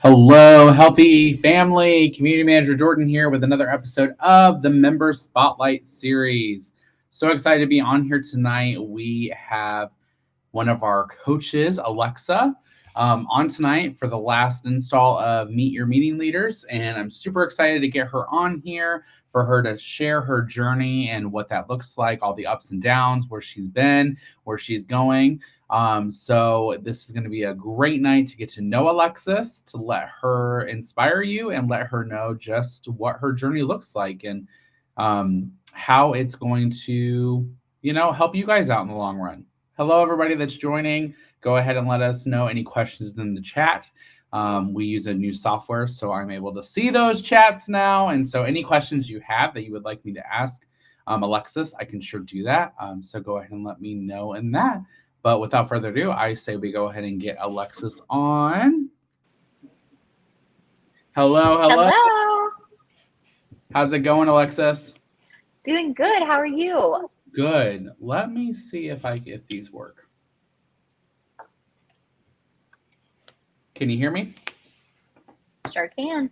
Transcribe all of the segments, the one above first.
Hello, healthy family. Community Manager Jordan here with another episode of the Member Spotlight series. So excited to be on here tonight. We have one of our coaches, Alexa, on tonight for the last install of Meet Your Meeting Leaders. And I'm super excited to get her on here for her to share her journey and what that looks like, all the ups and downs, where she's been, where she's going. So this is going to be a great night to get to know Alexis, to let her inspire you and let her know just what her journey looks like and how it's going to, help you guys out in the long run. Hello, everybody that's joining. Go ahead and let us know any questions in the chat. We use a new software, so I'm able to see those chats now. And so any questions you have that you would like me to ask Alexis, I can sure do that. So go ahead and let me know in that. But without further ado, I say we go ahead and get Alexis on. Hello. Hello. How's it going, Alexis? Doing good. How are you? Good. Let me see if these work. Can you hear me? Sure can.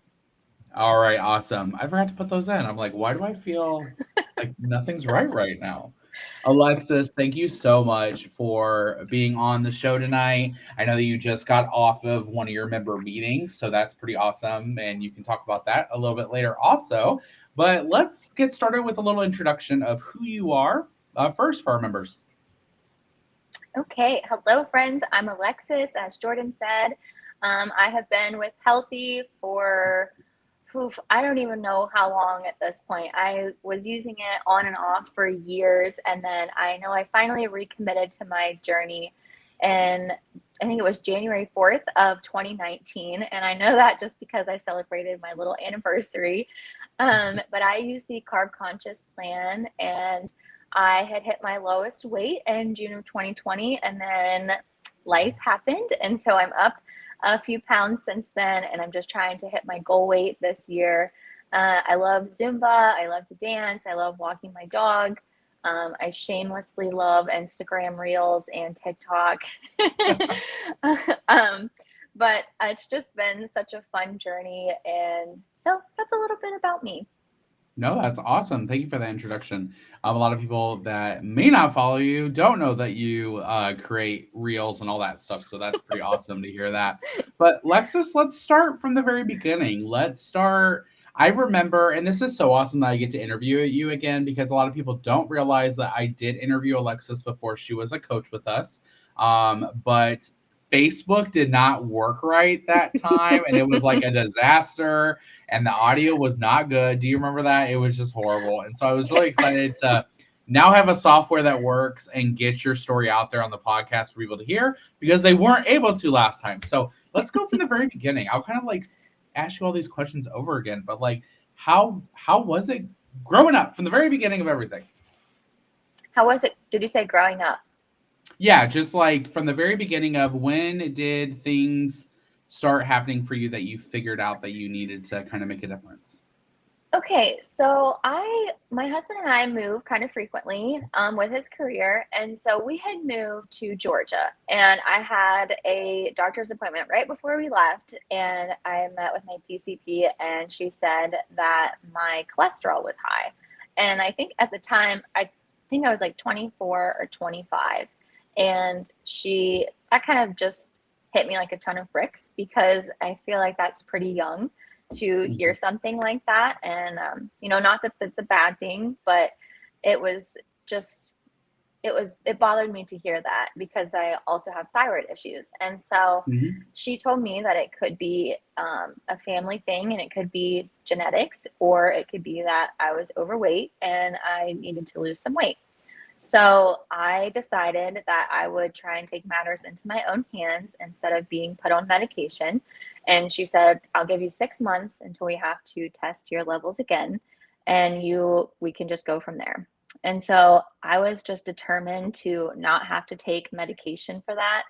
All right, awesome. I forgot to put those in. I'm like, why do I feel like nothing's right now? Alexis, thank you so much for being on the show tonight. I know that you just got off of one of your member meetings, so that's pretty awesome. And you can talk about that a little bit later also. But let's get started with a little introduction of who you are first for our members. Okay. Hello, friends. I'm Alexis, as Jordan said. I have been with Healthy for, I don't even know how long at this point. I was using it on and off for years, and then I know I finally recommitted to my journey, and I think it was January 4th of 2019. And I know that just because I celebrated my little anniversary. But I used the Carb Conscious plan, and I had hit my lowest weight in June of 2020, and then life happened. And so I'm up a few pounds since then, and I'm just trying to hit my goal weight this year. I love Zumba. I love to dance. I love walking my dog. I shamelessly love Instagram Reels and TikTok. But it's just been such a fun journey. And so that's a little bit about me. No, that's awesome. Thank you for that introduction. A lot of people that may not follow you don't know that you create reels and all that stuff. So that's pretty awesome to hear that. But Lexus, let's start from the very beginning. Let's start. I remember, and this is so awesome that I get to interview you again because a lot of people don't realize that I did interview Alexis before she was a coach with us. But Facebook did not work right that time, and it was like a disaster and the audio was not good. Do you remember that? It was just horrible. And so I was really excited to now have a software that works and get your story out there on the podcast for people to hear because they weren't able to last time. So let's go from the very beginning. I'll kind of like ask you all these questions over again, but like how was it growing up from the very beginning of everything? How was it? Did you say growing up? Yeah, just like from the very beginning of when did things start happening for you that you figured out that you needed to kind of make a difference? Okay, so my husband and I move kind of frequently with his career, and so we had moved to Georgia, and I had a doctor's appointment right before we left, and I met with my PCP, and she said that my cholesterol was high, and I think at the time I think I was like 24 or 25, and that kind of just hit me like a ton of bricks because I feel like that's pretty young to hear something like that. And, not that that's a bad thing, but it was just, it bothered me to hear that because I also have thyroid issues. And so Mm-hmm. she told me that it could be a family thing and it could be genetics, or it could be that I was overweight and I needed to lose some weight. So I decided that I would try and take matters into my own hands instead of being put on medication. And she said, I'll give you 6 months until we have to test your levels again, and we can just go from there. And so I was just determined to not have to take medication for that.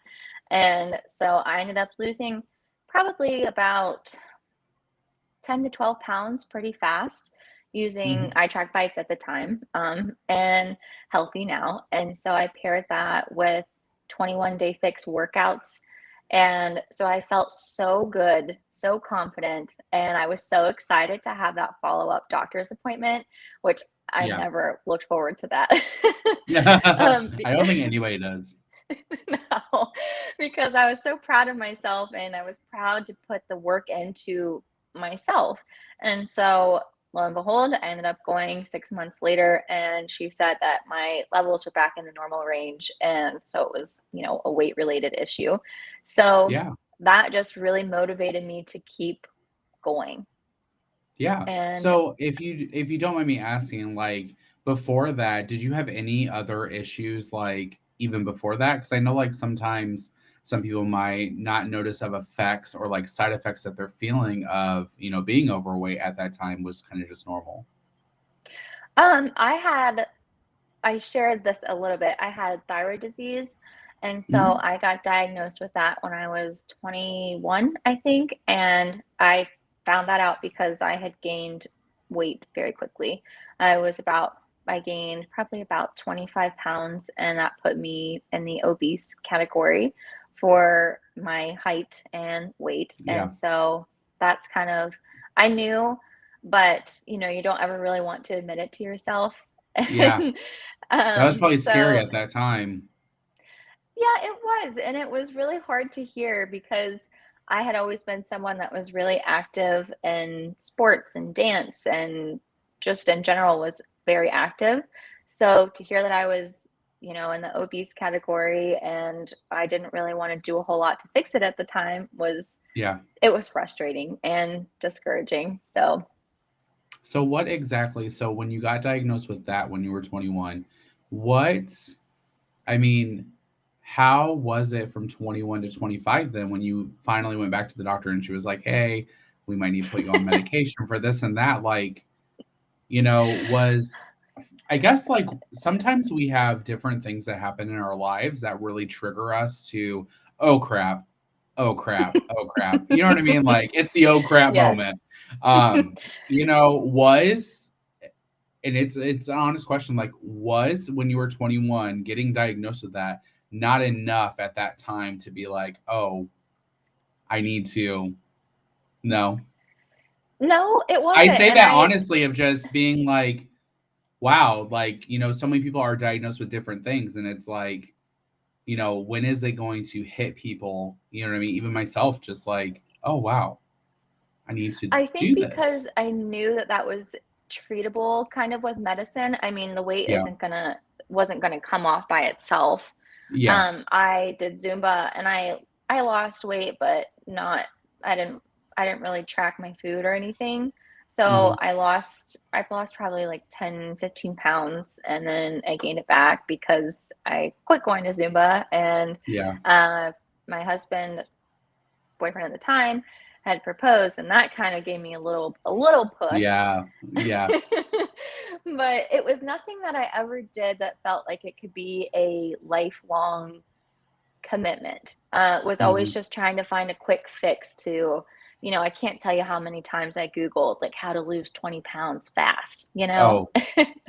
And so I ended up losing probably about 10 to 12 pounds pretty fast using Mm-hmm. iTrack Bites at the time, and Healthy now. And so I paired that with 21-day fix workouts. And so I felt so good, so confident, and I was so excited to have that follow-up doctor's appointment, which I Yeah. never looked forward to that. I don't think anybody does. No, because I was so proud of myself and I was proud to put the work into myself. And so, lo and behold, I ended up going 6 months later, and she said that my levels were back in the normal range. And so it was, a weight related issue. So Yeah. that just really motivated me to keep going. Yeah. And So if you don't mind me asking, like before that, did you have any other issues like even before that? Because I know like sometimes some people might not notice of effects or like side effects that they're feeling of, being overweight at that time was kind of just normal. I had I shared this a little bit. I had thyroid disease, and so Mhm. I got diagnosed with that when I was 21, I think, and I found that out because I had gained weight very quickly. I gained probably about 25 pounds, and that put me in the obese category for my height and weight. Yeah. And so that's kind of, I knew, but you don't ever really want to admit it to yourself. Yeah. And That was probably scary so at that time. yeah, it was, and it was really hard to hear because I had always been someone that was really active in sports and dance and just in general was very active. So to hear that I was, in the obese category and I didn't really want to do a whole lot to fix it at the time Yeah. it was frustrating and discouraging. So So what exactly, so when you got diagnosed with that when you were 21, what I mean, how was it from 21 to 25 then when you finally went back to the doctor and she was like, "Hey, we might need to put you on medication for this and that." Like, was I guess like sometimes we have different things that happen in our lives that really trigger us to, "Oh crap. Oh crap. Oh crap." You know what I mean? Like it's the oh crap yes. moment. Um, was and it's an honest question, like, was when you were 21 getting diagnosed with that not enough at that time to be like, "Oh, I need to" No. No, it I wasn't. say And that I honestly of just being like, wow, like, so many people are diagnosed with different things, and it's like, when is it going to hit people? You know what I mean? Even myself, just like, "Oh, wow, I need to I think do this." because I knew that that was treatable kind of with medicine. I mean, the weight Yeah. wasn't gonna come off by itself. Yeah. I did Zumba and I lost weight, but not I didn't I didn't really track my food or anything. So Mhm. I've lost probably like 10, 15 pounds and then I gained it back because I quit going to Zumba and Yeah. uh my husband boyfriend at the time had proposed and that kind of gave me a little push. Yeah. Yeah. But it was nothing that I ever did that felt like it could be a lifelong commitment. Was always Mhm. just trying to find a quick fix to, I can't tell you how many times I Googled like how to lose 20 pounds fast. Oh,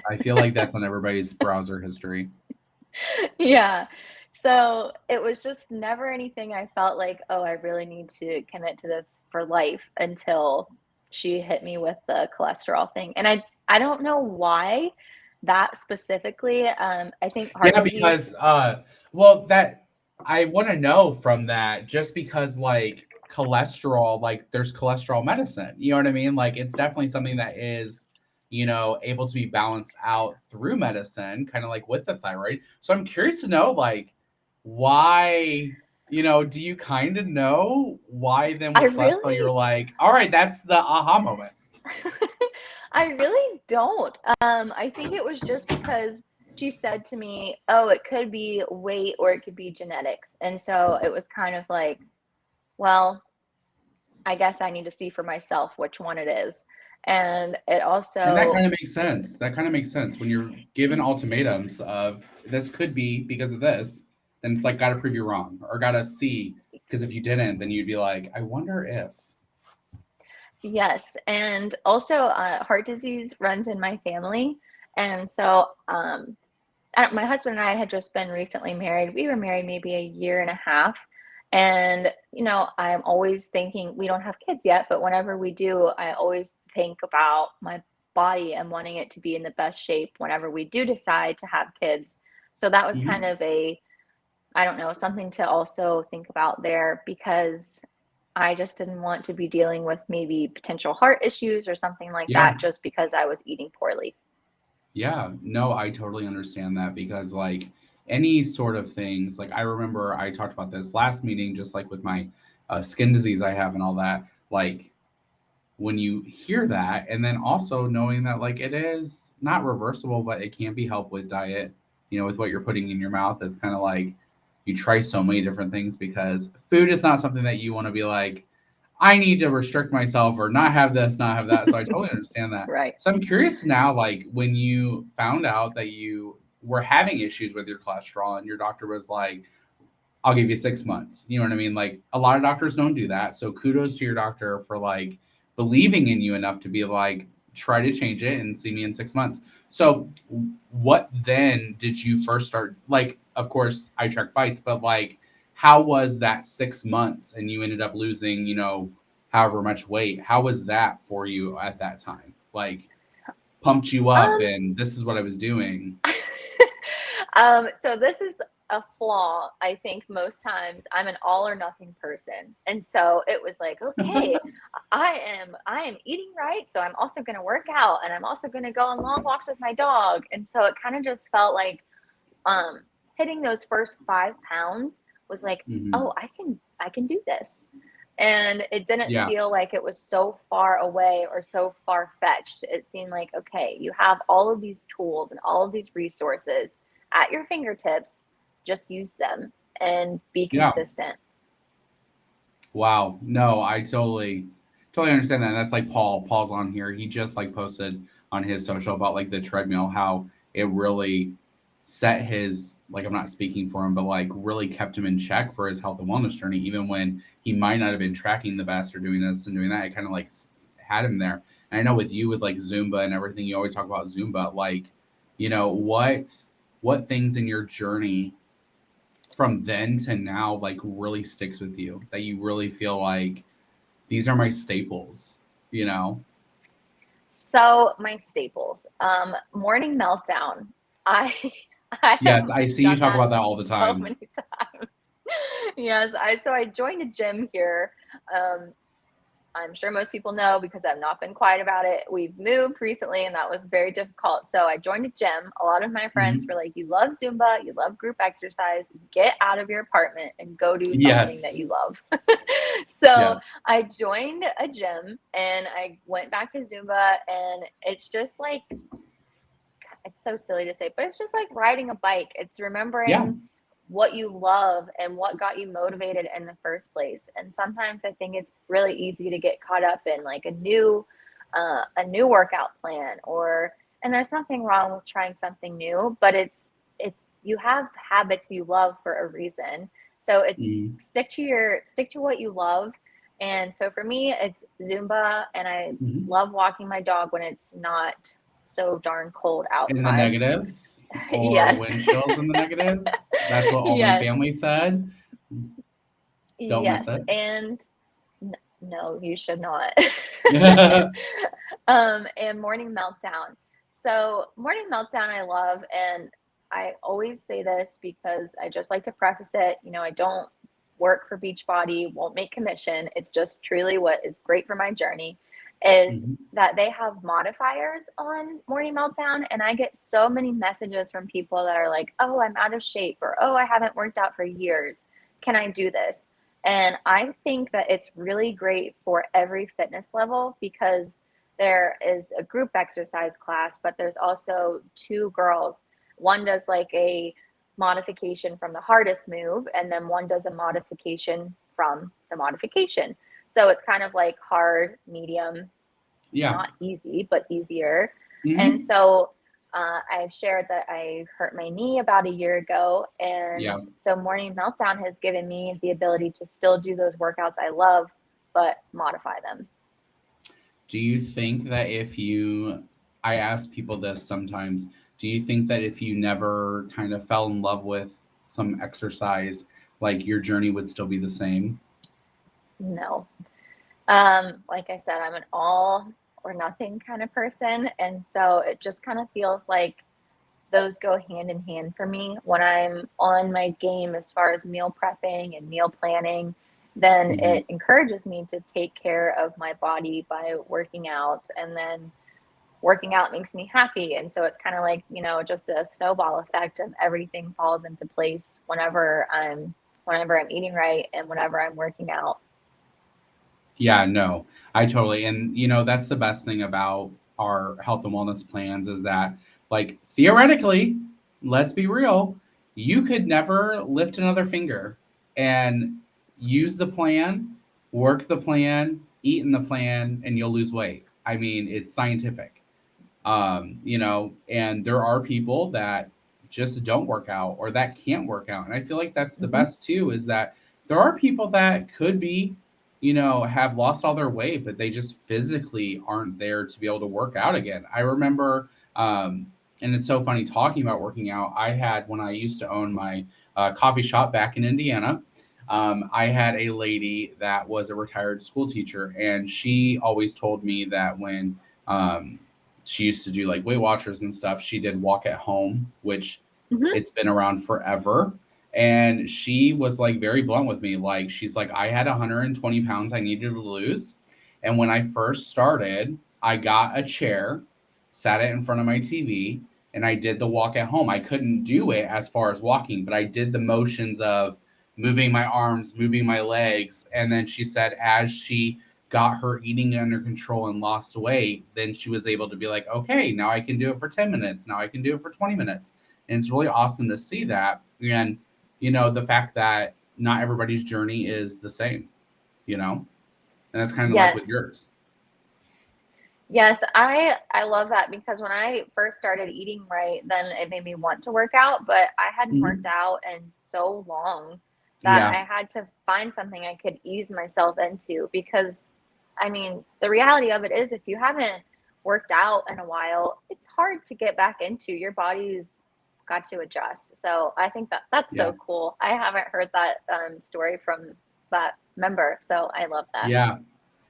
I feel like that's on everybody's browser history. Yeah. So it was just never anything I felt like, oh, I really need to commit to this for life until she hit me with the cholesterol thing. And I don't know why that specifically. I think heart Yeah, disease. because well that I want to know from that just because like cholesterol, like there's cholesterol medicine. You know what I mean? Like it's definitely something that is, able to be balanced out through medicine, kind of like with the thyroid. So I'm curious to know like why, do you kind of know why then I with cholesterol you're really like, all right, that's the aha moment. I really don't. I think it was just because she said to me, "Oh, it could be weight or it could be genetics." And so it was kind of like, well, I guess I need to see for myself which one it is. And it And that also kind of makes sense. That kind of makes sense when you're given ultimatums of this could be because of this, then it's like got to prove you wrong or got to see because if you didn't, then you'd be like, I wonder if. yes, and also heart disease runs in my family. And so my husband and I had just been recently married. We were married maybe a year and a half. And, I'm always thinking, we don't have kids yet, but whenever we do, I always think about my body and wanting it to be in the best shape whenever we do decide to have kids. So that was kind Mhm. of I don't know, something to also think about there, because I just didn't want to be dealing with maybe potential heart issues or something like Yeah. that just because I was eating poorly. Yeah, no, I totally understand that because like any sort of things, like I remember I talked about this last meeting, just like with my skin disease I have and all that. Like when you hear that, and then also knowing that like it is not reversible, but it can be helped with diet, with what you're putting in your mouth. It's kind of like you try so many different things because food is not something that you want to be like, I need to restrict myself or not have this, not have that. So I totally understand that. Right. So I'm curious now, like when you found out that you were having issues with your cholesterol and your doctor was like, I'll give you 6 months. You know what I mean? Like a lot of doctors don't do that. So kudos to your doctor for like believing in you enough to be like, try to change it and see me in 6 months. So what then did you first start? Like, of course, I track bites, but like, how was that 6 months and you ended up losing, however much weight? How was that for you at that time? Like, pumped you up Um, and this is what I was doing. so this is a flaw. I think most times I'm an all or nothing person. And so it was like, okay, I am eating right, so I'm also going to work out, and I'm also going to go on long walks with my dog. And so it kind of just felt like um hitting those first 5 pounds was like, Hmm. oh, I can do this. And it didn't Yeah. feel like it was so far away or so far fetched. It seemed like, okay, you have all of these tools and all of these resources at your fingertips. Just use them and be Yeah. consistent. Wow. No, I totally understand that. And that's like Paul. Paul's on here. He just like posted on his social about like the treadmill, how it really set his, like, I'm not speaking for him, but like really kept him in check for his health and wellness journey, even when he might not have been tracking the best or doing this and doing that. It kind of like had him there. And I know with you with like Zumba and everything, you always talk about Zumba. Like, what things in your journey from then to now like really sticks with you that you really feel like these are my staples? So my staples, morning meltdown. I I Yes, I have see you done talk that about that all the so time. many times. Yes, I joined a gym here. Um, I'm sure most people know because I've not been quiet about it. We've moved recently and that was very difficult. So I joined a gym. A lot of my friends were Mhm. like, you love Zumba, you love group exercise, get out of your apartment and go do something that Yes. you love. So Yes. I joined a gym and I went back to Zumba, and it's just like, it's so silly to say, but it's just like riding a bike. It's Yeah. remembering what you love and what got you motivated in the first place. And sometimes I think it's really easy to get caught up in like a new workout plan, or, and there's nothing wrong with trying something new, but it's you have habits you love for a reason. So it Mhm. stick to what you love. And so for me, it's Zumba, and I Mhm. love walking my dog when it's not so darn cold In the outside. negatives or Yes. wind chills in the negatives. That's what all my Yes. family said. Don't miss Yes. it. And no, you should not. And morning meltdown. So, morning meltdown, I love. And I always say this because I just like to preface it. I don't work for Beachbody, won't make commission. It's just truly what is great for my journey is Mhm. that they have modifiers on morning meltdown. And I get so many messages from people that are like, oh, I'm out of shape, or oh, I haven't worked out for years. Can I do this? And I think that it's really great for every fitness level, because there is a group exercise class, but there's also two girls. One does like a modification from the hardest move, and then one does a modification from the modification. So it's kind of like hard, medium, Yeah. not easy, but easier. And Mhm. so I've shared that I hurt my knee about a year ago. And Yeah. so Morning Meltdown has given me the ability to still do those workouts I love, but modify them. Do you think that I ask people this sometimes, do you think that if you never kind of fell in love with some exercise, like your journey would still be the same? No. Like I said, I'm an all or nothing kind of person. And so it just kind of feels like those go hand in hand for me. When I'm on my game as far as meal prepping and meal planning, then Hmm. it encourages me to take care of my body by working out. And then working out makes me happy. And so it's kind of like, just a snowball effect of everything falls into place whenever I'm eating right and whenever I'm working out. Yeah, no, I totally. And that's the best thing about our health and wellness plans is that, like, theoretically, let's be real, you could never lift another finger and use the plan, work the plan, eat in the plan, and you'll lose weight. I mean, it's scientific. And there are people that just don't work out or that can't work out. And I feel like that's the Hmm. best too, is that there are people that could be, have lost all their weight, but they just physically aren't there to be able to work out again. I remember, and it's so funny talking about working out. I had, when I used to own my coffee shop back in Indiana, I had a lady that was a retired school teacher, and she always told me that when, um, she used to do like Weight Watchers and stuff. She did Walk at Home, which Hmm. it's been around forever. And she was like very blunt with me. Like, she's like, I had 120 pounds I needed to lose. And when I first started, I got a chair, sat it in front of my TV, and I did the walk at home. I couldn't do it as far as walking, but I did the motions of moving my arms, moving my legs. And then she said, as she got her eating under control and lost weight, then she was able to be like, okay, now I can do it for 10 minutes. Now I can do it for 20 minutes. And it's really awesome to see that. And, the fact that not everybody's journey is the same, you know, and that's kind of like with Yes. yours. Yes, I love that because when I first started eating right, then it made me want to work out, but I hadn't worked Mhm. out in so long that Yeah. I had to find something I could ease myself into because I mean, the reality of it is if you haven't worked out in a while, it's hard to get back into. Your body's got to adjust. So I think that that's Yeah. so cool. I haven't heard that story from that member, so I love that. Yeah.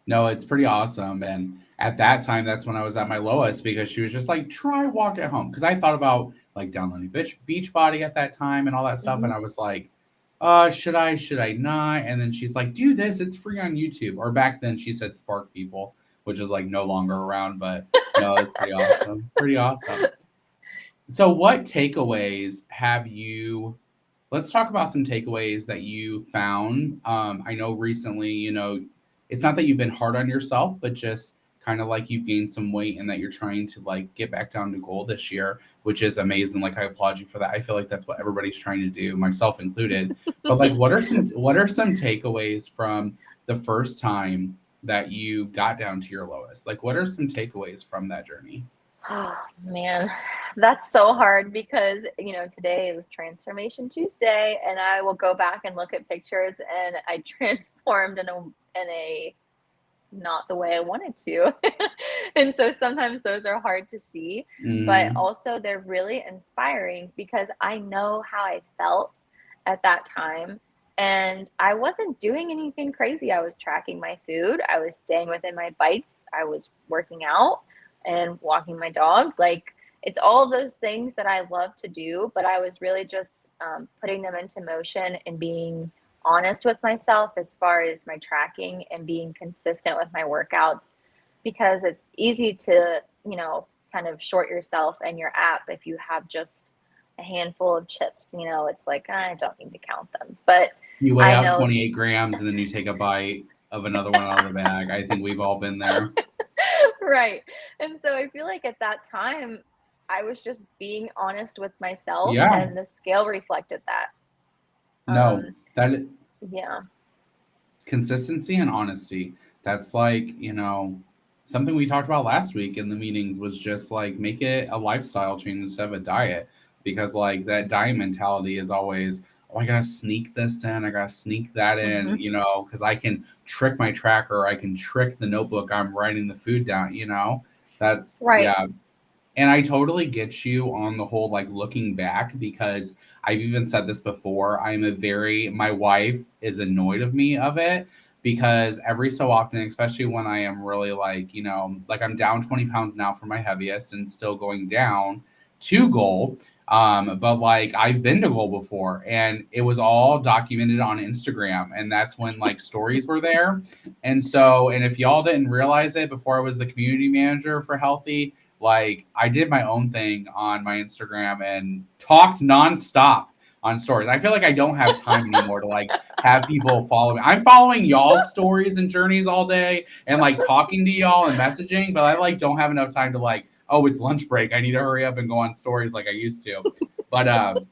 No, it's pretty awesome. And at that time, that's when I was at my lowest because she was just like, try walk at home. Because I thought about like downloading Beachbody at that time and all that stuff. Hmm. And I was like, should I not? And then she's like, do this. It's free on YouTube. Or back then she said Spark People, which is like no longer around. But no, it's pretty awesome. Pretty awesome. So, what takeaways have you? Let's talk about some takeaways that you found. I know recently, it's not that you've been hard on yourself, but just kind of like you've gained some weight and that you're trying to like get back down to goal this year, which is amazing. Like, I applaud you for that. I feel like that's what everybody's trying to do, myself included. But like, what are some takeaways from the first time that you got down to your lowest? Like, what are some takeaways from that journey? Oh man, that's so hard because today is Transformation Tuesday, and I will go back and look at pictures, and I transformed in a not the way I wanted to, and so sometimes those are hard to see, but Mm, also they're really inspiring because I know how I felt at that time, and I wasn't doing anything crazy. I was tracking my food, I was staying within my bites, I was working out and walking my dog. Like it's all those things that I love to do, but I was really just putting them into motion and being honest with myself as far as my tracking and being consistent with my workouts because it's easy to, kind of short yourself and your app if you have just a handful of chips. It's like, I don't need to count them. But You weigh I out know 28 grams and then you take a bite of another one out of the bag. I think we've all been there. right. And so I feel like at that time, I was just being honest with myself, Yeah. and the scale reflected that. No, Um, that yeah. consistency and honesty. That's like, something we talked about last week in the meetings was just like make it a lifestyle change instead of a diet. Because like that diet mentality is always, oh, I gotta sneak this in, I gotta sneak that in, Hmm. because I can trick my tracker, I can trick the notebook I'm writing the food down. That's Right. yeah. And I totally get you on the whole like looking back because I've even said this before. My wife is annoyed of me of it because every so often, especially when I am really like, like I'm down 20 pounds now for my heaviest and still going down to goal. But like I've been to goal before and it was all documented on Instagram. And that's when like stories were there. And if y'all didn't realize it before I was the community manager for Healthy, like I did my own thing on my Instagram and talked nonstop on stories. I feel like I don't have time anymore to like have people follow me. I'm following y'all's stories and journeys all day and like talking to y'all and messaging, but I like don't have enough time to like, oh, it's lunch break. I need to hurry up and go on stories like I used to. But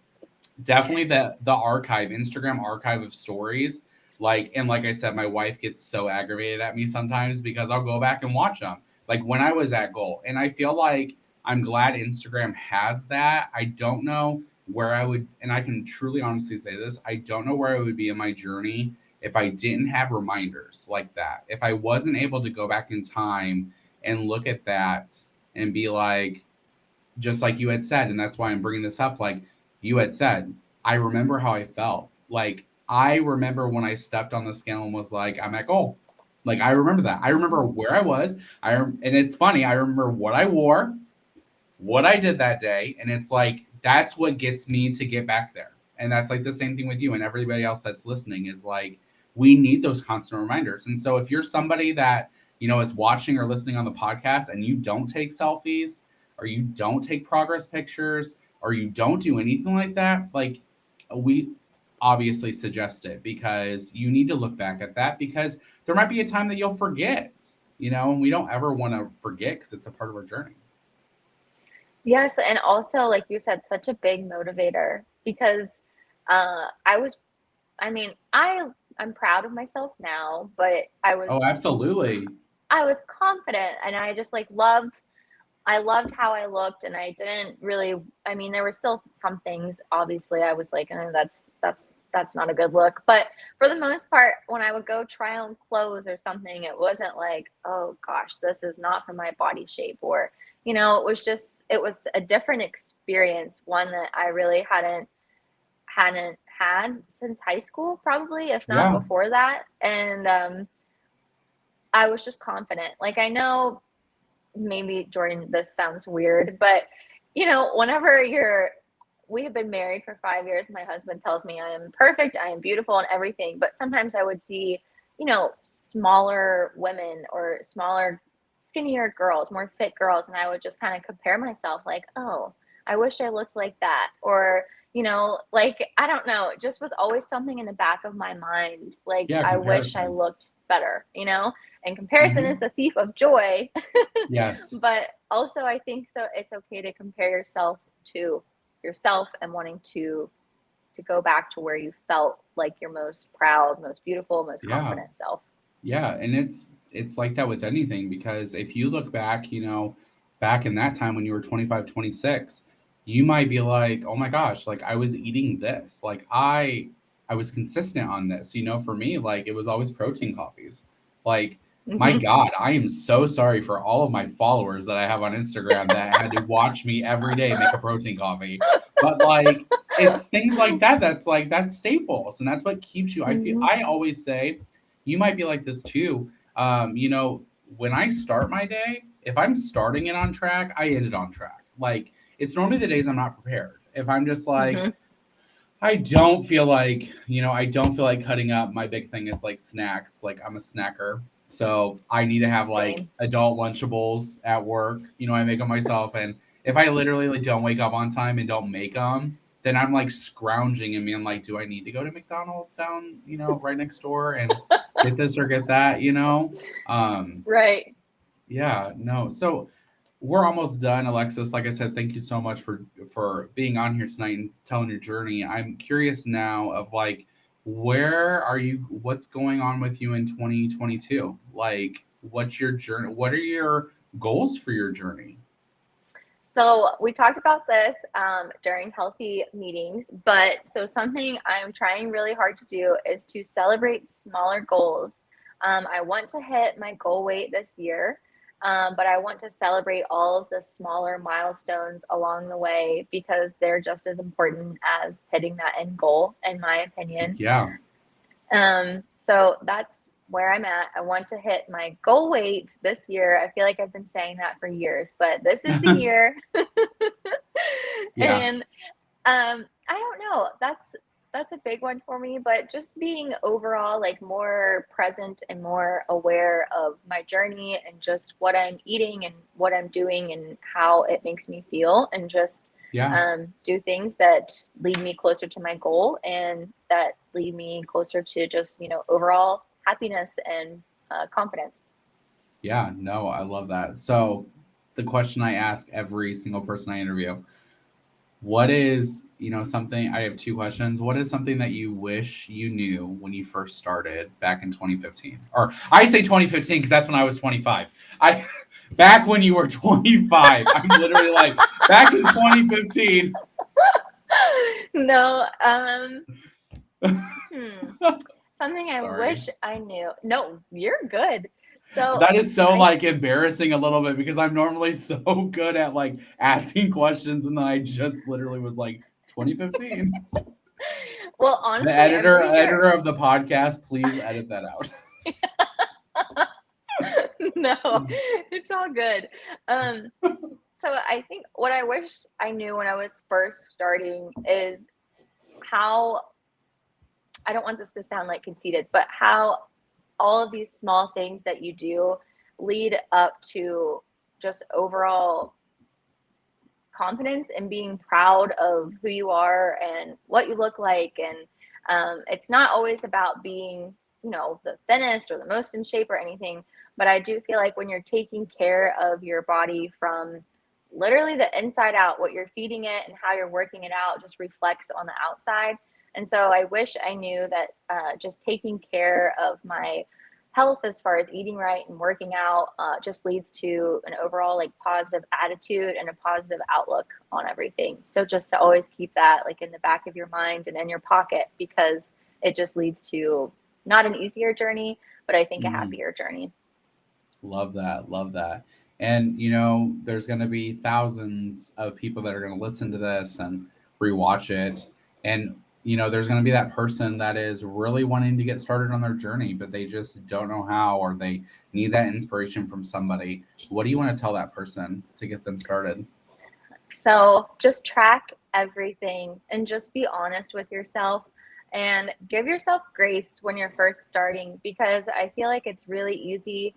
definitely the archive, Instagram archive of stories. Like I said, my wife gets so aggravated at me sometimes because I'll go back and watch them. Like when I was at goal. And I feel like I'm glad Instagram has that. I don't know where I would, and I can truly honestly say this, I don't know where I would be in my journey if I didn't have reminders like that. If I wasn't able to go back in time and look at that and be like, just like you had said, and that's why I'm bringing this up. Like you had said, I remember how I felt. Like I remember when I stepped on the scale and was like, I'm at goal. Like I remember that. I remember where I was. And it's funny. I remember what I wore, what I did that day, and it's like that's what gets me to get back there. And that's like the same thing with you and everybody else that's listening is like we need those constant reminders. And so if you're somebody that, is watching or listening on the podcast and you don't take selfies or you don't take progress pictures or you don't do anything like that, like we obviously suggest it because you need to look back at that because there might be a time that you'll forget, and we don't ever want to forget because it's a part of our journey. Yes, and also, like you said, such a big motivator because I was, I mean, I'm proud of myself now, but Oh, absolutely. I was confident and I just like I loved how I looked and I didn't really, I mean, there were still some things, obviously, I was like, that's not a good look. But for the most part, when I would go try on clothes or something, it wasn't like, oh gosh, this is not for my body shape. Or, it was just, it was a different experience, one that I really hadn't had since high school, probably, if not Yeah. before that. And I was just confident. Like, I know maybe Jordan, this sounds weird, but whenever we have been married for 5 years, my husband tells me I am perfect, I am beautiful and everything. But sometimes I would see, smaller women or smaller, skinnier girls, more fit girls, and I would just kind of compare myself like, oh, I wish I looked like that. Or, like, I don't know, it just was always something in the back of my mind. Like, Yeah, I wish I comparison. looked better. And comparison is Mhm. the thief of joy. Yes. But also I think so it's okay to compare yourself to yourself and wanting to go back to where you felt like your most proud, most beautiful, most Yeah. confident self. Yeah, and it's like that with anything because if you look back, back in that time when you were 25, 26, you might be like, "Oh my gosh, like I was eating this. Like I was consistent on this." For me, like it was always protein coffees. Like my Hmm. God, I am so sorry for all of my followers that I have on Instagram that had to watch me every day make a protein coffee. But like it's things like that that's staples and that's what keeps you. Hmm. I always say you might be like this too. When I start my day, if I'm starting it on track, I end it on track. Like it's normally the days I'm not prepared. If I'm just like, Hmm. I don't feel like cutting up. My big thing is like snacks. Like I'm a snacker. So I need to have like Same. adult Lunchables at work. I make them myself. And if I literally like don't wake up on time and don't make them, then I'm like scrounging and being like, do I need to go to McDonald's down, right next door and get this or get that, Um, Right. yeah, no. So we're almost done, Alexis. Like I said, thank you so much for being on here tonight and telling your journey. I'm curious now of like where are you what's going on with you in 2022? Like what's your journey? What are your goals for your journey? So we talked about this during healthy meetings, but so something I'm trying really hard to do is to celebrate smaller goals. I want to hit my goal weight this year. But I want to celebrate all of the smaller milestones along the way because they're just as important as hitting that end goal, in my opinion. Yeah. So that's where I'm at. I want to hit my goal weight this year. I feel like I've been saying that for years, but this is the year. Yeah. And I don't know. That's a big one for me, but just being overall like more present and more aware of my journey and just what I'm eating and what I'm doing and how it makes me feel, and just Yeah. do things that lead me closer to my goal and that lead me closer to just, overall happiness and confidence. Yeah. No, I love that. So the question I ask every single person I interview, what is, something, I have two questions. What is something that you wish you knew when you first started back in 2015? Or I say 2015 because that's when I was 25. I back when you were 25. I'm literally like back in 2015. No, hmm. Something I Sorry. wish I knew. No, you're good. So That is so I like embarrassing a little bit because I'm normally so good at like asking questions and then I just literally was like 2015. well, The honestly, I'm editor pretty sure. editor of the podcast, please edit that out. No, it's all good. Um, so I think what I wish I knew when I was first starting is how, I don't want this to sound like conceited, but how all of these small things that you do lead up to just overall confidence and being proud of who you are and what you look like. And it's not always about being, the thinnest or the most in shape or anything. But I do feel like when you're taking care of your body from literally the inside out, what you're feeding it and how you're working it out just reflects on the outside. And so I wish I knew that just taking care of my health as far as eating right and working out just leads to an overall like positive attitude and a positive outlook on everything. So just to always keep that like in the back of your mind and in your pocket, because it just leads to not an easier journey, but I think a Mhm. happier journey. Love that. Love that. And there's going to be thousands of people that are going to listen to this and rewatch it. And there's going to be that person that is really wanting to get started on their journey, but they just don't know how, or they need that inspiration from somebody. What do you want to tell that person to get them started? So just track everything and just be honest with yourself and give yourself grace when you're first starting, because I feel like it's really easy.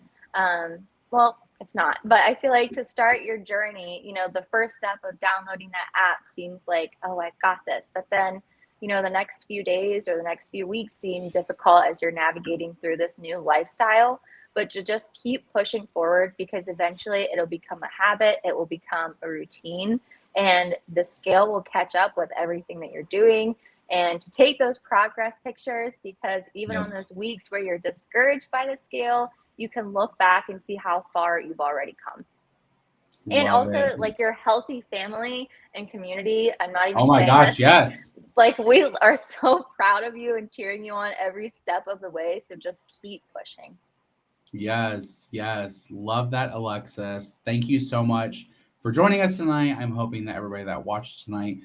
Well, it's not, but I feel like to start your journey, the first step of downloading that app seems like, oh, I got this. But then, the next few days or the next few weeks seem difficult as you're navigating through this new lifestyle, but to just keep pushing forward, because eventually it'll become a habit, it will become a routine, and the scale will catch up with everything that you're doing. And to take those progress pictures, because even on Yes. those weeks where you're discouraged by the scale, you can look back and see how far you've already come. And Love also, it. like, your healthy family and community, I'm not Oh even my saying gosh, this, yes. like, we are so proud of you and cheering you on every step of the way. So just keep pushing. Yes, yes. Love that, Alexis. Thank you so much for joining us tonight. I'm hoping that everybody that watched tonight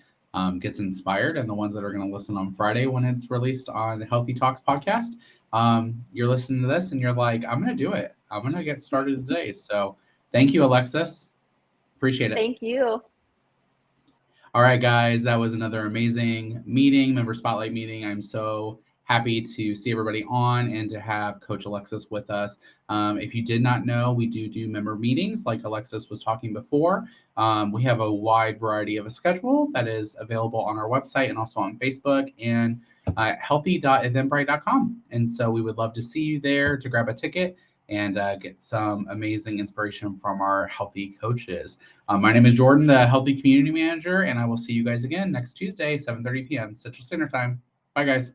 gets inspired, and the ones that are going to listen on Friday when it's released on the Healthy Talks podcast, you're listening to this and you're like, I'm going to do it. I'm going to get started today. So thank you, Alexis. Appreciate it. Thank you. All right, guys, that was another amazing meeting, member spotlight meeting. I'm so happy to see everybody on and to have Coach Alexis with us. If you did not know, we do member meetings like Alexis was talking before. We have a wide variety of a schedule that is available on our website and also on Facebook and healthy.eventbrite.com. And so we would love to see you there to grab a ticket and get some amazing inspiration from our healthy coaches. My name is Jordan, the Healthy Community Manager, and I will see you guys again next Tuesday, 7:30 p.m. Central Standard Time. Bye, guys.